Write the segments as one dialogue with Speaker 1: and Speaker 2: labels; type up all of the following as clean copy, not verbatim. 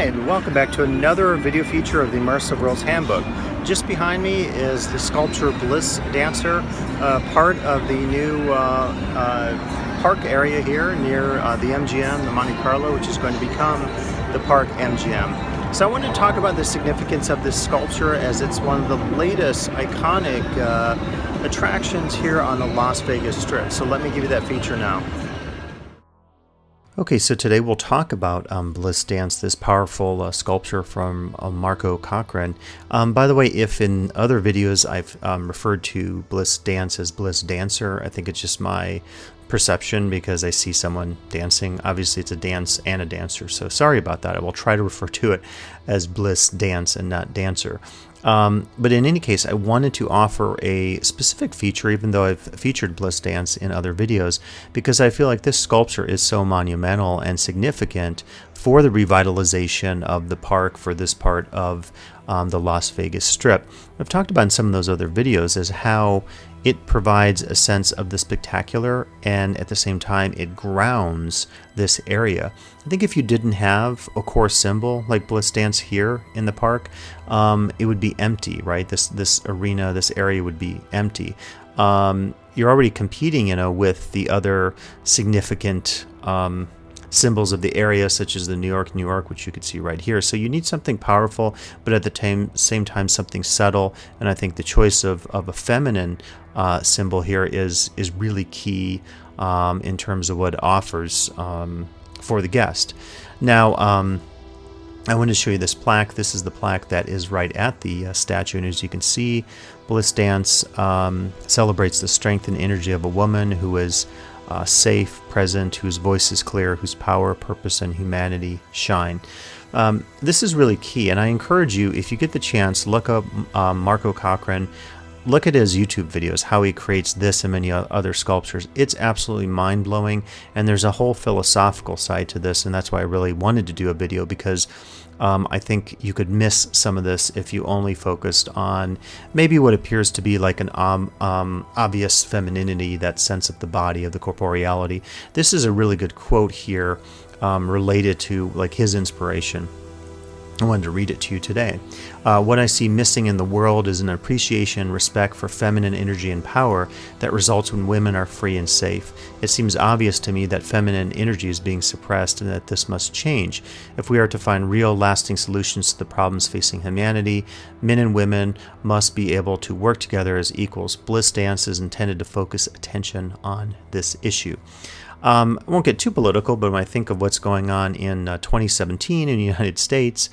Speaker 1: Hi, and welcome back to another video feature of the Immersive Worlds Handbook. Just behind me is the sculpture Bliss Dancer, part of the new park area here near the MGM, the Monte Carlo, which is going to become the Park MGM. So I want to talk about the significance of this sculpture as it's one of the latest iconic attractions here on the Las Vegas Strip. So let me give you that feature now. Okay, so today we'll talk about Bliss Dance, this powerful sculpture from Marco Cochran. By the way, if in other videos I've referred to Bliss Dance as Bliss Dancer, I think it's just my perception because I see someone dancing. Obviously it's a dance and a dancer, so sorry about that. I will try to refer to it as Bliss Dance and not Dancer. But in any case, I wanted to offer a specific feature, even though I've featured Bliss Dance in other videos, because I feel like this sculpture is so monumental and significant for the revitalization of the park for this part of the Las Vegas Strip. I've talked about in some of those other videos as how it provides a sense of the spectacular, and at the same time it grounds this area. I think if you didn't have a core symbol like Bliss Dance here in the park, it would be empty, right? This arena, this area would be empty. You're already competing, with the other significant symbols of the area, such as the New York, which you could see right here. So you need something powerful, but at the same time something subtle. And I think the choice of a feminine symbol here is really key in terms of what it offers for the guest. Now, I want to show you this plaque. This is the plaque that is right at the statue, and as you can see, Bliss Dance celebrates the strength and energy of a woman who is safe, present, whose voice is clear, whose power, purpose, and humanity shine. This is really key, and I encourage you, if you get the chance, look up Marco Cochran. Look at his YouTube videos, how he creates this and many other sculptures. It's absolutely mind-blowing, and there's a whole philosophical side to this, and that's why I really wanted to do a video, because I think you could miss some of this if you only focused on maybe what appears to be like an obvious femininity, that sense of the body, of the corporeality. This is a really good quote here related to like his inspiration. I wanted to read it to you today. What I see missing in the world is an appreciation and respect for feminine energy and power that results when women are free and safe. It seems obvious to me that feminine energy is being suppressed and that this must change. If we are to find real, lasting solutions to the problems facing humanity, men and women must be able to work together as equals. Bliss Dance is intended to focus attention on this issue. I won't get too political, but when I think of what's going on in 2017 in the United States,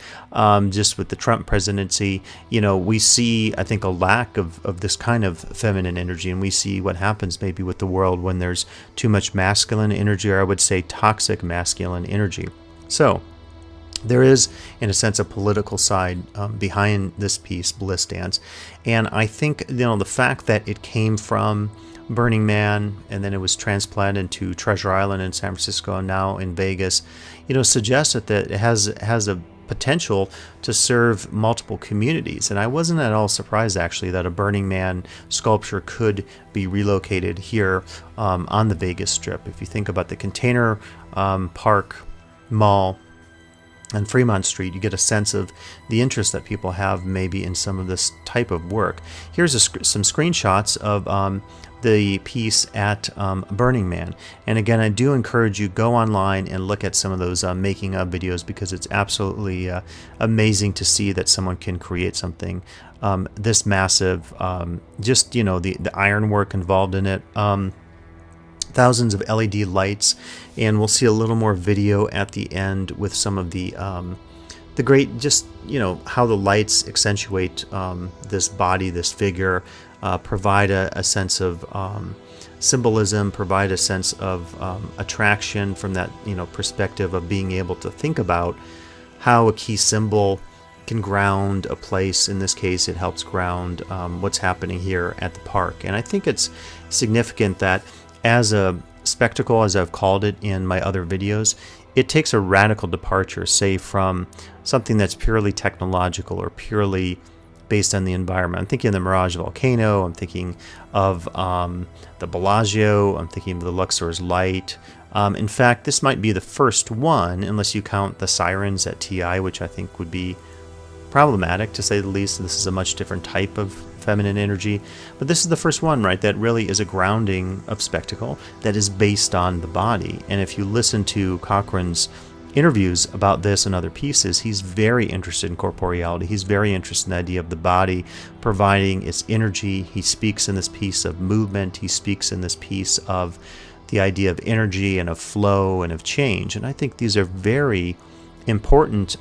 Speaker 1: just with the Trump presidency, we see, I think, a lack of this kind of feminine energy, and we see what happens maybe with the world when there's too much masculine energy, or I would say toxic masculine energy. So there is, in a sense, a political side behind this piece, Bliss Dance, and I think, the fact that it came from Burning Man, and then it was transplanted to Treasure Island in San Francisco, and now in Vegas, suggests that it has a potential to serve multiple communities. And I wasn't at all surprised, actually, that a Burning Man sculpture could be relocated here on the Vegas Strip. If you think about the Container Park Mall and Fremont Street, you get a sense of the interest that people have maybe in some of this type of work. Here's some screenshots of the piece at Burning Man. And again, I do encourage you, go online and look at some of those making of videos, because it's absolutely amazing to see that someone can create something this massive. Just, the ironwork involved in it. Thousands of LED lights, and we'll see a little more video at the end with some of the great, just how the lights accentuate this body, this figure, provide a sense of symbolism, provide a sense of attraction from that perspective of being able to think about how a key symbol can ground a place. In this case, it helps ground what's happening here at the park. And I think it's significant that as a spectacle, as I've called it in my other videos, it takes a radical departure, say, from something that's purely technological or purely based on the environment. I'm thinking of the Mirage Volcano, I'm thinking of the Bellagio, I'm thinking of the Luxor's Light, In fact, this might be the first one, unless you count the sirens at TI, which I think would be problematic to say the least. This is a much different type of feminine energy, but this is the first one, right, that really is a grounding of spectacle that is based on the body. And if you listen to Cochran's interviews about this and other pieces, he's very interested in corporeality. He's very interested in the idea of the body providing its energy. He speaks in this piece of movement. He speaks in this piece of the idea of energy and of flow and of change. And I think these are very important,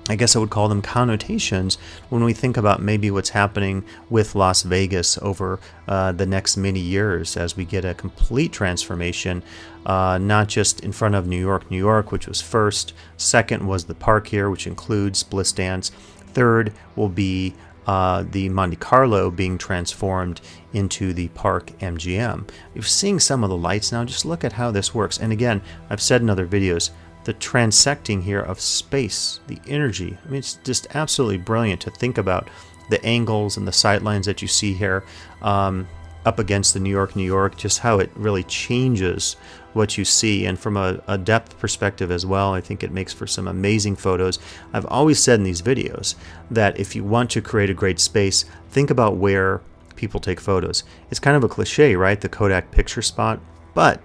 Speaker 1: I guess I would call them connotations when we think about maybe what's happening with Las Vegas over the next many years as we get a complete transformation, not just in front of New York, which was first. Second was the park here, which includes Bliss Dance. Third will be the Monte Carlo being transformed into the Park MGM. You're seeing some of the lights now. Just look at how this works. And again, I've said in other videos, the transecting here of space, the energy. I mean, it's just absolutely brilliant to think about the angles and the sight lines that you see here up against the New York, just how it really changes what you see. And from a depth perspective as well, I think it makes for some amazing photos. I've always said in these videos that if you want to create a great space, think about where people take photos. It's kind of a cliche, right? The Kodak picture spot. But,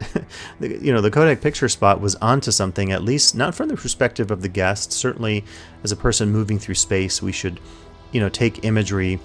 Speaker 1: the Kodak picture spot was onto something, at least not from the perspective of the guest. Certainly, as a person moving through space, we should, take imagery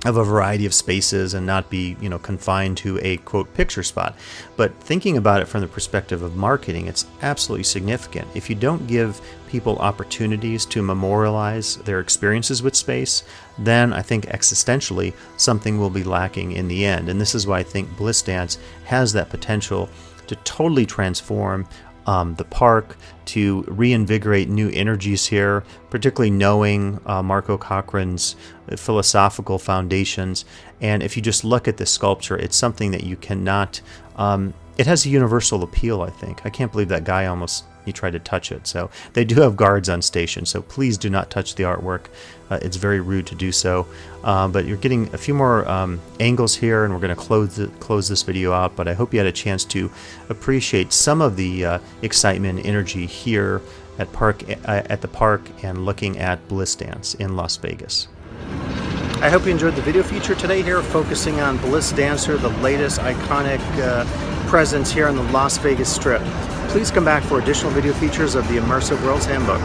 Speaker 1: of a variety of spaces and not be, confined to a, quote, picture spot. But thinking about it from the perspective of marketing, it's absolutely significant. If you don't give people opportunities to memorialize their experiences with space, then I think existentially something will be lacking in the end. And this is why I think Bliss Dance has that potential to totally transform the park, to reinvigorate new energies here, particularly knowing Marco Cochran's philosophical foundations. And if you just look at this sculpture, it's something that you cannot, it has a universal appeal, I think. I can't believe that guy he tried to touch it. So they do have guards on station, so please do not touch the artwork. It's very rude to do so. But you're getting a few more angles here, and we're going to close this video out. But I hope you had a chance to appreciate some of the excitement and energy here at the park and looking at Bliss Dance in Las Vegas. I hope you enjoyed the video feature today here, focusing on Bliss Dancer, the latest iconic presence here on the Las Vegas Strip. Please come back for additional video features of the Immersive Worlds Handbook.